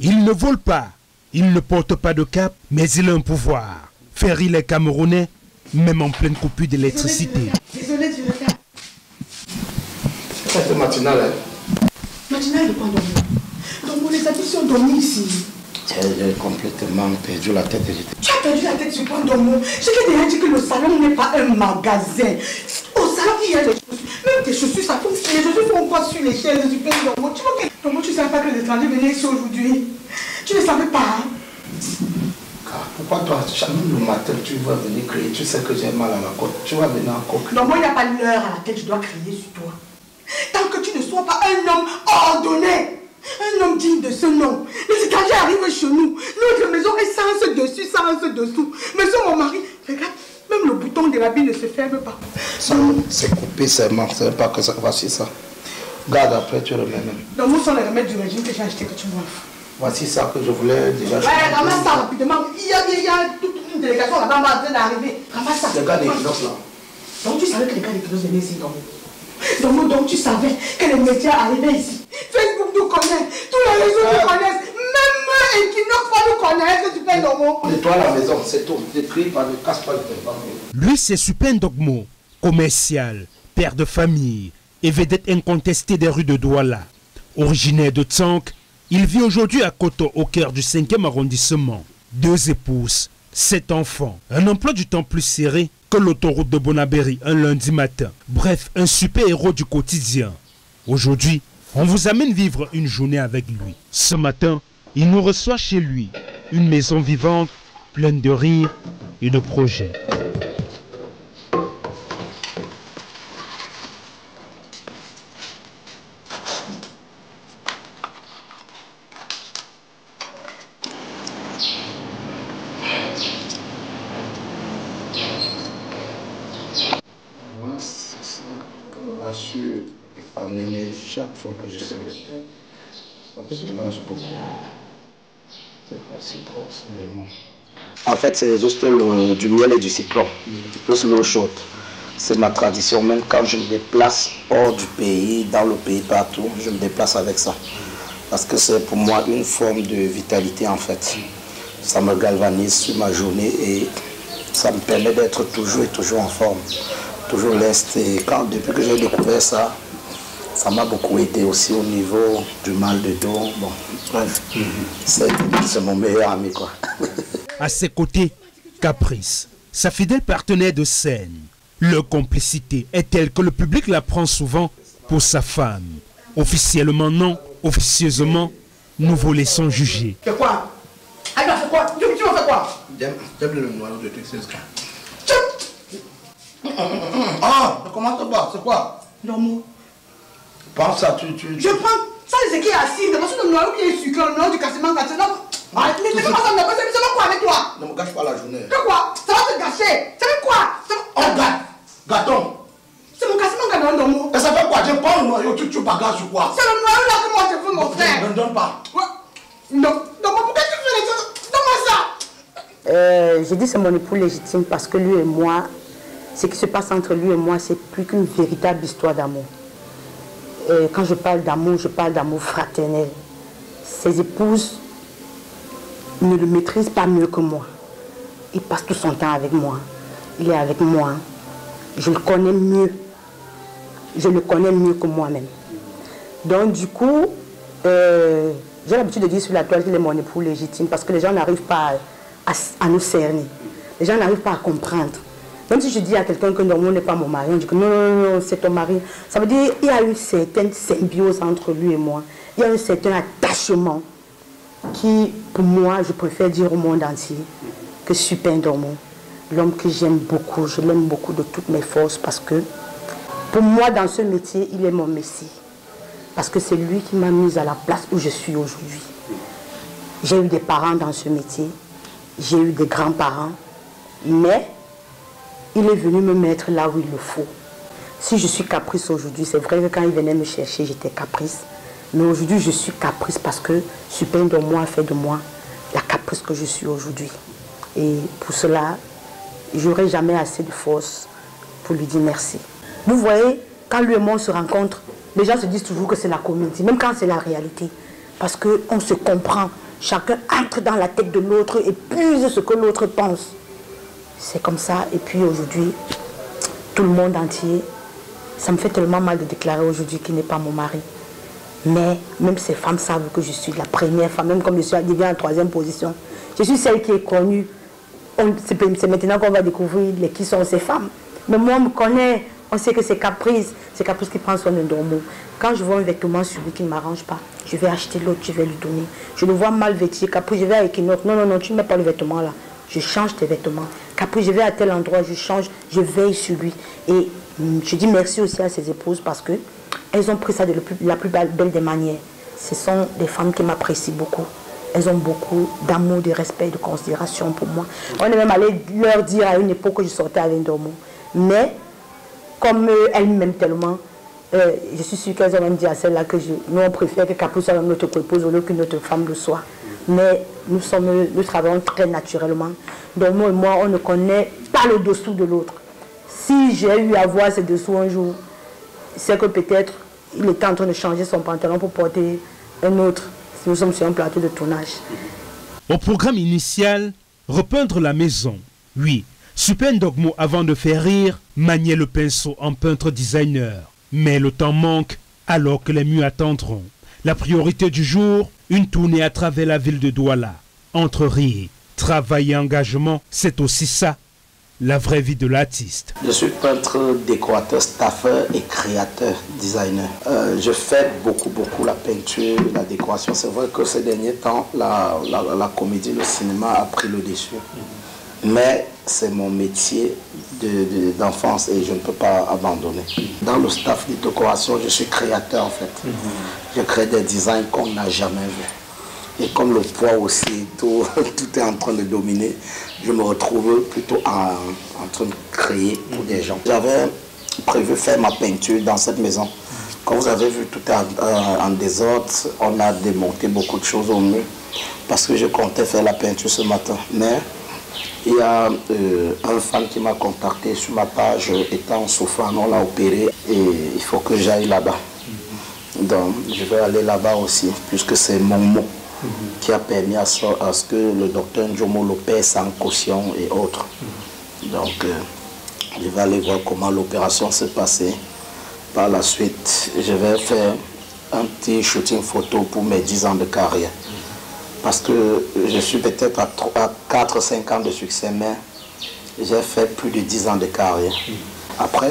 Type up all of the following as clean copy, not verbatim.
Il ne vole pas, il ne porte pas de cap, mais il a un pouvoir. Faire rire les Camerounais, même en pleine coupure d'électricité. Désolé du retard. C'est matinal, hein? Matinal de quoi dormir? Donc les habits sont dormis ici. J'ai complètement perdu la tête. Tu as perdu la tête sur quoi dormir? Je t'ai déjà dit que le salon n'est pas un magasin. Au salon, il y a des chaussures. Même tes chaussures, ça tombe. Les chaussures font quoi sur les chaises du pays dormir? Tu vois que dormir, tu ne savais pas que les étrangers venaient ici aujourd'hui. Tu ne savais pas, hein? Pourquoi toi, jamais le matin, tu vas venir crier? Tu sais que j'ai mal à la côte. Tu vas venir encore crier. Non, moi, il n'y a pas l'heure à laquelle je dois crier sur toi. Tant que tu ne sois pas un homme ordonné, un homme digne de ce nom. Les étrangers arrivent chez nous. Notre maison est sans dessus, sans dessous. Mais sur mon mari, regarde, même le bouton de l'habit ne se ferme pas. Ça, c'est coupé seulement. C'est pas que ça voici ça. Garde, après tu remets même. Donc, où sont les remèdes du régime que j'ai acheté que tu vois? Voici ça que je voulais déjà acheter. Ouais, ramasse ça rapidement. Il y a toute une délégation là-bas en train d'arriver. Ramasse ça. Les gars d'équinoxe là. Donc tu savais que les gars d'équinoxe venaient ici, donc tu savais que les médias arrivaient ici. Facebook nous connaît, tous les réseaux nous connaissent, même Equinox va nous connaître, tu fais Ndomo. Nettoie la maison, c'est tout. Ne crie pas, ne casse pas le téléphone. Lui, c'est Super Ndogmo, commercial, père de famille et vedette incontestée des rues de Douala. Originaire de Tsank, il vit aujourd'hui à Koto, au cœur du 5e arrondissement. 2 épouses, 7 enfants, un emploi du temps plus serré que l'autoroute de Bonabéry un lundi matin. Bref, un super héros du quotidien. Aujourd'hui, on vous amène vivre une journée avec lui. Ce matin, il nous reçoit chez lui. Une maison vivante, pleine de rires et de projets. Chaque fois que je sais je mange beaucoup. C'est pas si trop, c'est en fait, c'est juste du miel et du citron, plus l'eau chaude. C'est ma tradition, même quand je me déplace hors du pays, dans le pays, partout, je me déplace avec ça. Parce que c'est pour moi une forme de vitalité en fait. Ça me galvanise sur ma journée et ça me permet d'être toujours et toujours en forme, toujours leste. Et depuis que j'ai découvert ça, ça m'a beaucoup aidé aussi au niveau du mal de dos. Bon, bref, c'est mon meilleur ami, quoi. À ses côtés, Caprice, sa fidèle partenaire de scène. Leur complicité est telle que le public la prend souvent pour sa femme. Officiellement non, officieusement, nous vous laissons juger. C'est quoi? Alors, c'est quoi? Tu vas faire quoi? J'aime le noyau de truc, c'est ça. Ah, ne commence pas, c'est quoi? Non, Pense ça, tu... Je prends ça, c'est qui est assis, parce que le noyau qui est sucré, le noyau du cassement, mais c'est pas ça, c'est quoi avec toi? Ne me gâche pas la journée. C'est quoi? Ça va te gâcher. Ça fait quoi? Oh, gâteau. C'est mon cassement, Ndomo. Et ça fait quoi? Je prends le noyau, tu bagages ou quoi? C'est le noyau là que moi je veux, mon frère. Ne me donne pas. Non, pourquoi tu fais les choses? Donne-moi ça. J'ai dit c'est mon époux légitime parce que lui et moi, ce qui se passe entre lui et moi, c'est plus qu'une véritable histoire d'amour. Quand je parle d'amour fraternel. Ses épouses ne le maîtrisent pas mieux que moi. Il passe tout son temps avec moi. Il est avec moi. Je le connais mieux. Je le connais mieux que moi-même. Donc du coup, j'ai l'habitude de dire sur la toile qu'il est mon époux légitime parce que les gens n'arrivent pas à nous cerner. Les gens n'arrivent pas à comprendre. Même si je dis à quelqu'un que non, n'est pas mon mari, on dit que non, c'est ton mari. Ça veut dire qu'il y a une certaine symbiose entre lui et moi. Il y a un certain attachement qui, pour moi, je préfère dire au monde entier que Super Ndogmo, l'homme que j'aime beaucoup, je l'aime beaucoup de toutes mes forces parce que pour moi, dans ce métier, il est mon messie. Parce que c'est lui qui m'a mise à la place où je suis aujourd'hui. J'ai eu des parents dans ce métier, j'ai eu des grands-parents, mais il est venu me mettre là où il le faut. Si je suis Caprice aujourd'hui, c'est vrai que quand il venait me chercher, j'étais Caprice. Mais aujourd'hui, je suis Caprice parce que Super Ndogmo a fait de moi la Caprice que je suis aujourd'hui. Et pour cela, je n'aurai jamais assez de force pour lui dire merci. Vous voyez, quand lui et moi on se rencontrent, les gens se disent toujours que c'est la comédie, même quand c'est la réalité. Parce qu'on se comprend Chacun entre dans la tête de l'autre et puise ce que l'autre pense. C'est comme ça. Et puis aujourd'hui, tout le monde entier, ça me fait tellement mal de déclarer aujourd'hui qu'il n'est pas mon mari. Mais même ces femmes savent que je suis la première femme, même comme je suis arrivée en 3e position. Je suis celle qui est connue. C'est maintenant qu'on va découvrir qui sont ces femmes. Mais moi, on me connaît. On sait que c'est Caprice qui prend soin de Ndomo. Quand je vois un vêtement sur lui qui ne m'arrange pas, je vais acheter l'autre, je vais lui donner. Je le vois mal vêtu. Caprice, je vais avec une autre. Non, non, non, tu ne mets pas le vêtement là. Je change tes vêtements. Caprice, je vais à tel endroit, je change, je veille sur lui. Et je dis merci aussi à ses épouses parce que elles ont pris ça de la plus belle des manières. Ce sont des femmes qui m'apprécient beaucoup. Elles ont beaucoup d'amour, de respect, de considération pour moi. On est même allé leur dire à une époque que je sortais avec Ndomo. Mais, comme elles m'aiment tellement, je suis sûre qu'elles ont même dit à celle-là que nous on préfère que Caprice soit notre épouse au lieu qu'une autre femme le soit. Mais nous travaillons très naturellement. Ndomo et moi, on ne connaît pas le dessous de l'autre. Si j'ai eu à voir ce dessous un jour, c'est que peut-être il était en train de changer son pantalon pour porter un autre. Nous sommes sur un plateau de tournage. Au programme initial, repeindre la maison. Oui, Super Ndogmo, avant de faire rire, maniait le pinceau en peintre designer. Mais le temps manque, alors que les mieux attendront. La priorité du jour, une tournée à travers la ville de Douala. Entre rire, travail et engagement, c'est aussi ça, la vraie vie de l'artiste. Je suis peintre, décorateur, staffeur et créateur, designer. Je fais beaucoup la peinture, la décoration. C'est vrai que ces derniers temps, la comédie, le cinéma a pris le dessus. Mais c'est mon métier d'enfance et je ne peux pas abandonner. Dans le staff de décoration, je suis créateur en fait. Je crée des designs qu'on n'a jamais vus. Et comme le poids aussi, tout est en train de dominer, je me retrouve plutôt en train de créer pour des gens. J'avais prévu faire ma peinture dans cette maison. Comme vous avez vu, tout est en désordre. On a démonté beaucoup de choses au mur parce que je comptais faire la peinture ce matin. Mais il y a un fan qui m'a contacté sur ma page étant souffrant, on l'a opéré et il faut que j'aille là-bas. Donc je vais aller là-bas aussi puisque c'est mon mot qui a permis à ce que le docteur Njomo l'opère sans caution et autres. Donc je vais aller voir comment l'opération s'est passée. Par la suite, je vais faire un petit shooting photo pour mes 10 ans de carrière. Parce que je suis peut-être à 4-5 ans de succès, mais j'ai fait plus de 10 ans de carrière. Après,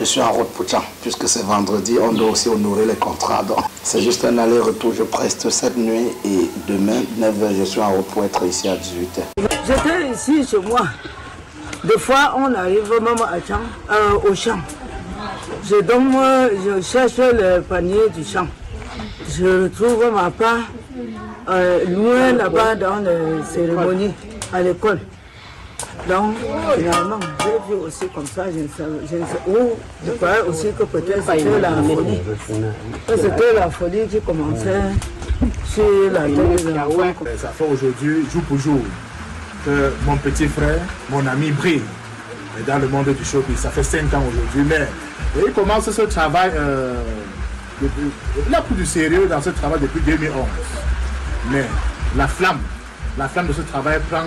je suis en route pour Tchang, puisque c'est vendredi, on doit aussi honorer les contrats. C'est juste un aller-retour, je preste cette nuit et demain, 9h, je suis en route pour être ici à 18h. J'étais ici chez moi. Des fois, on arrive même à Tchang, au champ. Je cherche le panier du champ. Je retrouve ma part loin là-bas dans les cérémonies à l'école. Donc, finalement, j'ai vu aussi comme ça, je ne sais où. Je croyais aussi que peut-être c'était la folie. C'était la folie qui commençait sur la tête de l'enfant. Ça fait aujourd'hui, jour pour jour, que mon petit frère, mon ami brille dans le monde du showbiz. Ça fait 5 ans aujourd'hui, mais il commence ce travail, il a pris du sérieux dans ce travail depuis 2011. Mais la flamme de ce travail prend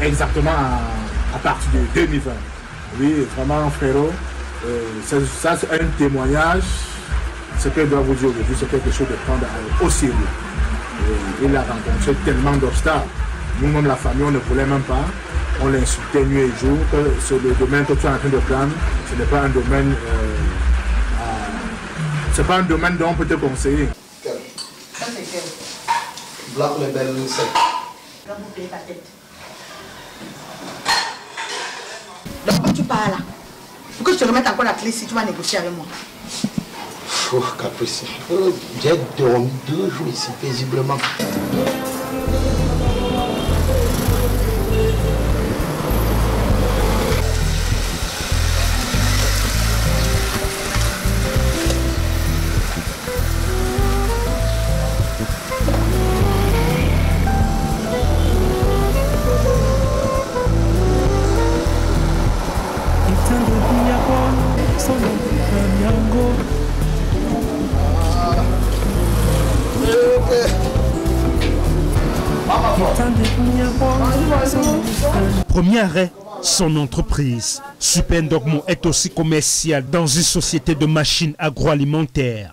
exactement à partir de 2020. Oui, vraiment frérot, ça c'est un témoignage. Ce que je dois vous dire aujourd'hui, c'est quelque chose de prendre au sérieux. Il a rencontré tellement d'obstacles. Nous-mêmes, la famille, on ne voulait même pas. On l'insultait nuit et jour. Que le domaine que tu es en train de prendre, ce n'est pas un domaine. C'est pas un domaine dont on peut te conseiller. Ça c'est quel? Black Label sec. Quand vous payez ta tête. Donc quand tu pars là, faut que je te remette encore la clé si tu vas négocier avec moi. Oh, Caprice. J'ai dormi 2 jours ici paisiblement. Premier arrêt, son entreprise. Supendogmo est aussi commercial dans une société de machines agroalimentaires.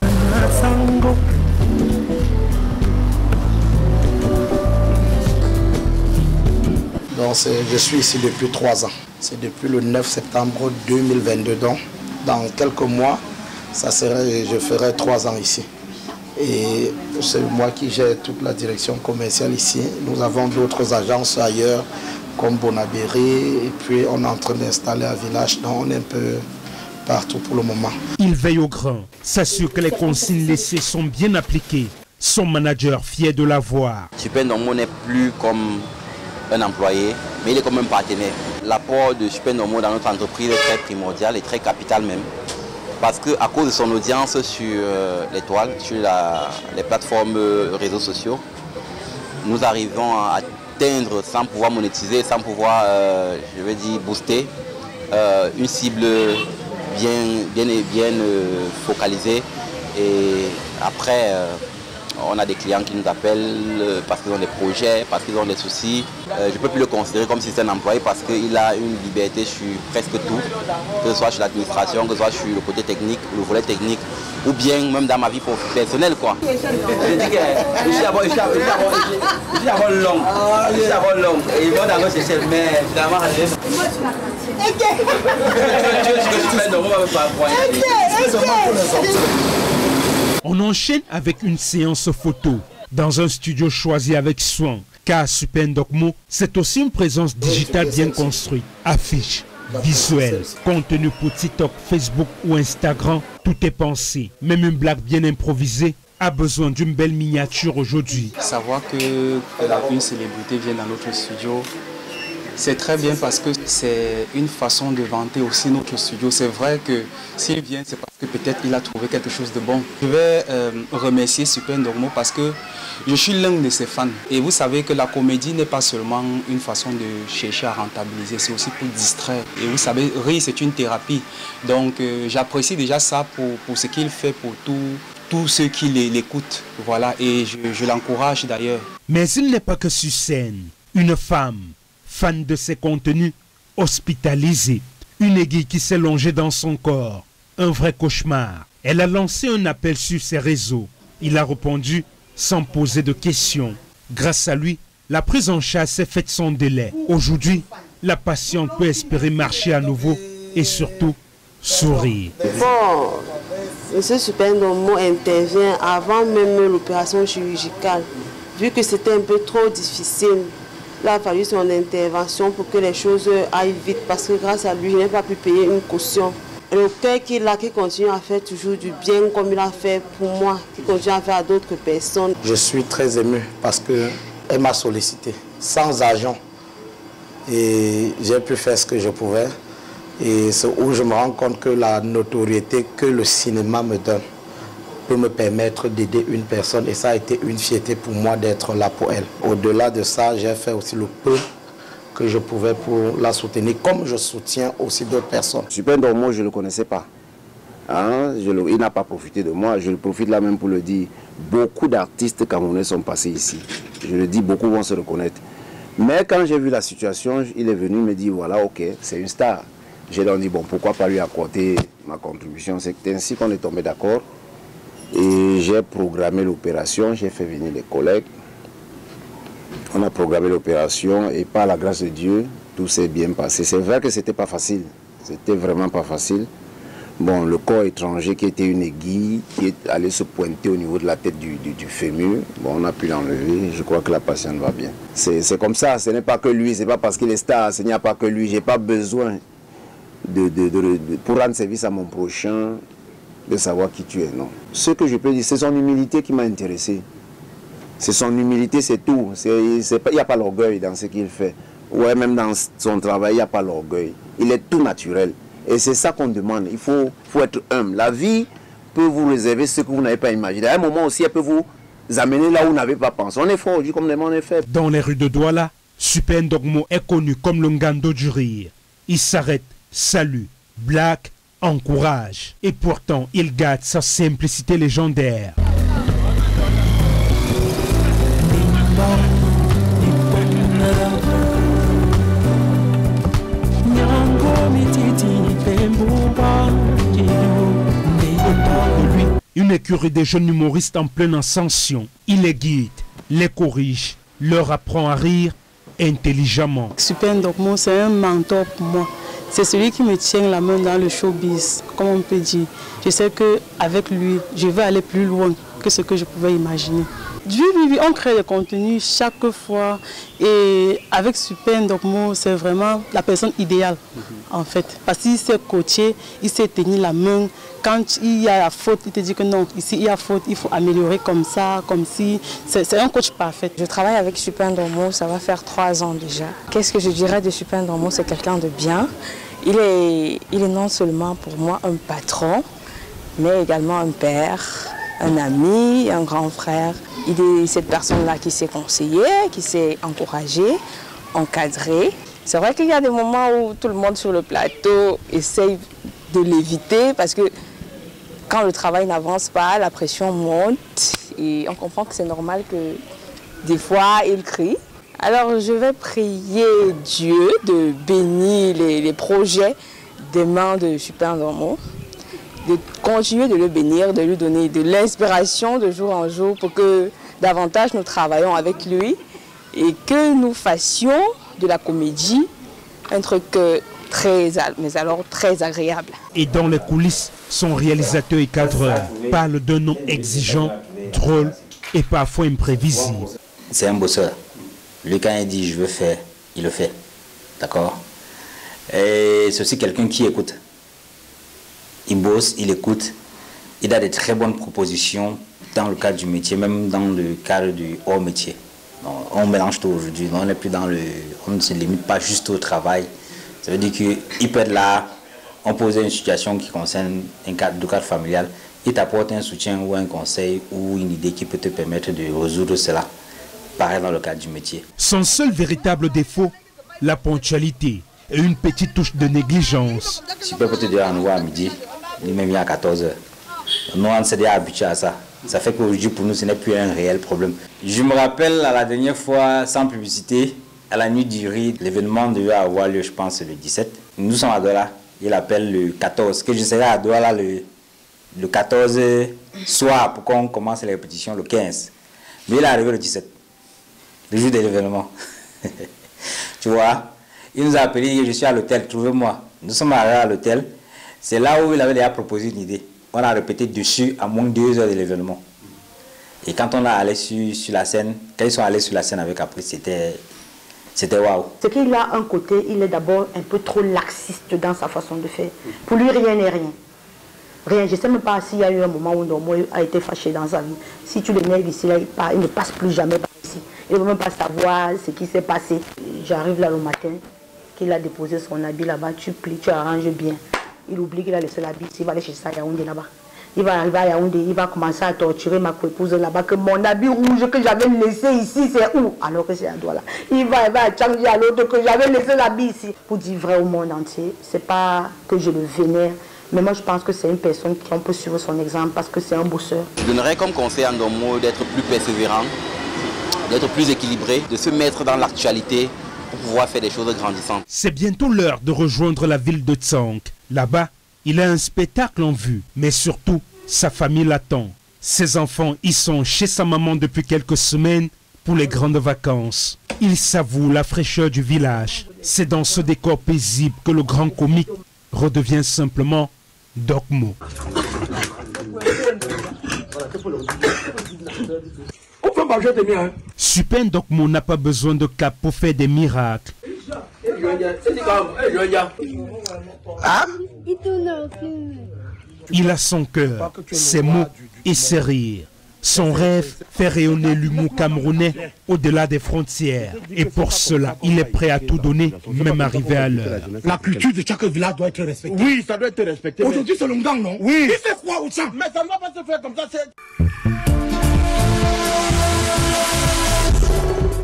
Donc je suis ici depuis 3 ans. C'est depuis le 9 septembre 2022. Donc dans quelques mois, je ferai 3 ans ici. Et c'est moi qui gère toute la direction commerciale ici. Nous avons d'autres agences ailleurs, comme Bonabéry, et puis on est en train d'installer un village, donc on est un peu partout pour le moment. Il veille au grain, s'assure que les consignes laissées sont bien appliquées. Son manager fier de l'avoir. Supendogmo n'est plus comme un employé, mais il est comme un partenaire. L'apport de Supendogmo dans notre entreprise est très primordial et très capital même. Parce qu'à cause de son audience sur les toiles, sur les plateformes réseaux sociaux, nous arrivons à atteindre, sans pouvoir monétiser, sans pouvoir, je vais dire, booster, une cible bien focalisée. Et après, on a des clients qui nous appellent parce qu'ils ont des projets, parce qu'ils ont des soucis. Je ne peux plus le considérer comme si c'était un employé parce qu'il a une liberté sur presque tout, que ce soit sur l'administration, que ce soit sur le côté technique, le volet technique, ou bien même dans ma vie personnelle, quoi. Je dis que je suis d'abord long, et ils vont d'abord chercher, mais finalement, on enchaîne avec une séance photo dans un studio choisi avec soin. Car Supendogmo, c'est aussi une présence digitale bien construite. Affiches, visuels, contenu pour TikTok, Facebook ou Instagram, tout est pensé. Même une blague bien improvisée a besoin d'une belle miniature aujourd'hui. Savoir que une célébrité vient dans notre studio, c'est très bien parce que c'est une façon de vanter aussi notre studio. C'est vrai que s'il vient, c'est parce que peut-être il a trouvé quelque chose de bon. Je vais remercier Supendogmo parce que je suis l'un de ses fans. Et vous savez que la comédie n'est pas seulement une façon de chercher à rentabiliser, c'est aussi pour distraire. Et vous savez, rire, c'est une thérapie. Donc j'apprécie déjà ça pour ce qu'il fait pour tous ceux qui l'écoutent. Voilà, et je l'encourage d'ailleurs. Mais il n'est pas que sur scène. Une femme, fan de ses contenus, hospitalisée. Une aiguille qui s'est longée dans son corps. Un vrai cauchemar. Elle a lancé un appel sur ses réseaux. Il a répondu sans poser de questions. Grâce à lui, la prise en charge s'est faite sans délai. Aujourd'hui, la patiente peut espérer marcher à nouveau et surtout sourire. Bon, M. Supendogmo intervient avant même l'opération chirurgicale. Vu que c'était un peu trop difficile, il a fallu son intervention pour que les choses aillent vite parce que grâce à lui, je n'ai pas pu payer une caution. Le cœur qu'il a, qui continue à faire toujours du bien comme il a fait pour moi, qui continue à faire à d'autres personnes. Je suis très ému parce qu'elle m'a sollicité sans argent et j'ai pu faire ce que je pouvais. Et c'est où je me rends compte que la notoriété que le cinéma me donne peut me permettre d'aider une personne et ça a été une fierté pour moi d'être là pour elle. Au-delà de ça, j'ai fait aussi le peu que je pouvais pour la soutenir, comme je soutiens aussi d'autres personnes. Supendogmo, je ne le connaissais pas. Hein? Il n'a pas profité de moi, je le profite là même pour le dire. Beaucoup d'artistes camerounais sont passés ici. Je le dis, beaucoup vont se reconnaître. Mais quand j'ai vu la situation, il est venu me dire, voilà, ok, c'est une star. J'ai donc dit, bon, pourquoi pas lui accorder ma contribution. C'est ainsi qu'on est tombé d'accord. Et j'ai programmé l'opération, j'ai fait venir les collègues. On a programmé l'opération et par la grâce de Dieu, tout s'est bien passé. C'est vrai que c'était pas facile, c'était vraiment pas facile. Bon, le corps étranger qui était une aiguille, qui est allé se pointer au niveau de la tête du fémur, bon, on a pu l'enlever, je crois que la patiente va bien. C'est comme ça, ce n'est pas que lui, c'est pas parce qu'il est star, ce n'y a pas que lui, j'ai pas besoin pour rendre service à mon prochain, de savoir qui tu es, non. Ce que je peux dire, c'est son humilité qui m'a intéressé. C'est son humilité, c'est tout. Il n'y a pas l'orgueil dans ce qu'il fait. Ouais, même dans son travail, il n'y a pas l'orgueil. Il est tout naturel. Et c'est ça qu'on demande. Il faut être humble. La vie peut vous réserver ce que vous n'avez pas imaginé. À un moment aussi, elle peut vous amener là où vous n'avez pas pensé. On est fort aujourd'hui comme les on est faible. Dans les rues de Douala, Supendogmo est connu comme le Ngando du rire. Il s'arrête, salue, blague, encourage. Et pourtant, il garde sa simplicité légendaire. une écurie de jeunes humoristes en pleine ascension. Il les guide, les corrige, leur apprend à rire intelligemment. Super Ndokmo, c'est un mentor pour moi. C'est celui qui me tient la main dans le showbiz, comme on peut dire. Je sais qu'avec lui, je vais aller plus loin que ce que je pouvais imaginer. Oui, on crée des contenus chaque fois et avec Super Ndokmo, c'est vraiment la personne idéale en fait. Parce qu'il sait coacher, il sait tenir la main. Quand il y a la faute, il te dit que non, ici il y a faute, il faut améliorer comme ça, comme si. C'est un coach parfait. Je travaille avec Super Ndokmo, ça va faire 3 ans déjà. Qu'est-ce que je dirais de Super Ndokmo? C'est quelqu'un de bien. Il est non seulement pour moi un patron, mais également un père, un ami, un grand frère. Il est cette personne-là qui sait conseiller, qui sait encourager, encadrer. C'est vrai qu'il y a des moments où tout le monde sur le plateau essaye de l'éviter parce que quand le travail n'avance pas, la pression monte et on comprend que c'est normal que des fois il crie. Alors je vais prier Dieu de bénir les projets des mains de Super Ndokmo, de continuer de le bénir, de lui donner de l'inspiration de jour en jour pour que davantage nous travaillions avec lui et que nous fassions de la comédie un truc très agréable. Et dans les coulisses, son réalisateur et cadreur parle d'un homme exigeant, drôle et parfois imprévisible. C'est un bosseur. Lui, quand il dit je veux faire, il le fait. D'accord? Et c'est aussi quelqu'un qui écoute. Il bosse, il écoute. Il a des très bonnes propositions dans le cadre du métier, même dans le cadre du hors métier. On mélange tout aujourd'hui. On n'est plus dans le. On ne se limite pas juste au travail. Ça veut dire qu'il peut être là, on pose une situation qui concerne un cadre familial. Il t'apporte un soutien ou un conseil ou une idée qui peut te permettre de résoudre cela. Pareil dans le cadre du métier. Son seul véritable défaut, la ponctualité et une petite touche de négligence. Super peut te dire à nous à midi, il même à 14h. Nous, on s'est déjà habitués à ça. Ça fait qu'aujourd'hui, pour nous, ce n'est plus un réel problème. Je me rappelle, à la dernière fois, sans publicité, à la nuit du riz, l'événement devait avoir lieu, je pense, le 17. Nous sommes à Douala. Il appelle le 14. Que je serai à Douala le 14 soir pour qu'on commence les répétitions le 15. Mais il est arrivé le 17. Le jour de l'événement. Tu vois, il nous a appelé, je suis à l'hôtel, trouvez-moi. Nous sommes arrivés à l'hôtel. C'est là où il avait déjà proposé une idée. On a répété dessus à moins de 2 heures de l'événement. Et quand on est allé sur la scène, quand ils sont allés sur la scène avec après, c'était waouh. C'est qu'il a un côté, il est d'abord un peu trop laxiste dans sa façon de faire. Pour lui, rien n'est rien. Rien. Je ne sais même pas s'il y a eu un moment où Ndokmo a été fâché dans sa vie. Si tu l'énerves ici, là, il ne passe plus jamais par ici. Il ne veut même pas savoir ce qui s'est passé. J'arrive là le matin, qu'il a déposé son habit là-bas, tu plies, tu arranges bien. Il oublie qu'il a laissé l'habit, il va aller chez ça à Yaoundé là-bas. Il va arriver à Yaoundé, il va commencer à torturer ma co-épouse là-bas, que mon habit rouge que j'avais laissé ici, c'est où? Alors que c'est à Douala. Il va à Tchangji à l'autre que j'avais laissé l'habit ici. Pour dire vrai au monde entier, c'est pas que je le vénère, mais moi je pense que c'est une personne qu'on peut suivre son exemple parce que c'est un bosseur. Je donnerais comme conseil à Ndokmo d'être plus persévérant, d'être plus équilibré, de se mettre dans l'actualité pour pouvoir faire des choses grandissantes. C'est bientôt l'heure de rejoindre la ville de Tsang. Là-bas, il a un spectacle en vue, mais surtout, sa famille l'attend. Ses enfants y sont chez sa maman depuis quelques semaines pour les grandes vacances. Il savoure la fraîcheur du village. C'est dans ce décor paisible que le grand comique redevient simplement Ndokmo. Super Ndokmo n'a pas besoin de cap pour faire des miracles. Il a son cœur, ses mots et ses rires. Son rêve, faire rayonner l'humour camerounais au-delà des frontières. Et pour cela, il est prêt à tout donner, même arriver à l'heure. La culture de chaque village doit être respectée. Oui, ça doit être respecté. Aujourd'hui, c'est le Ndang, non? Oui. Il fait quoi au champ? Mais ça ne va pas se faire comme ça, c'est...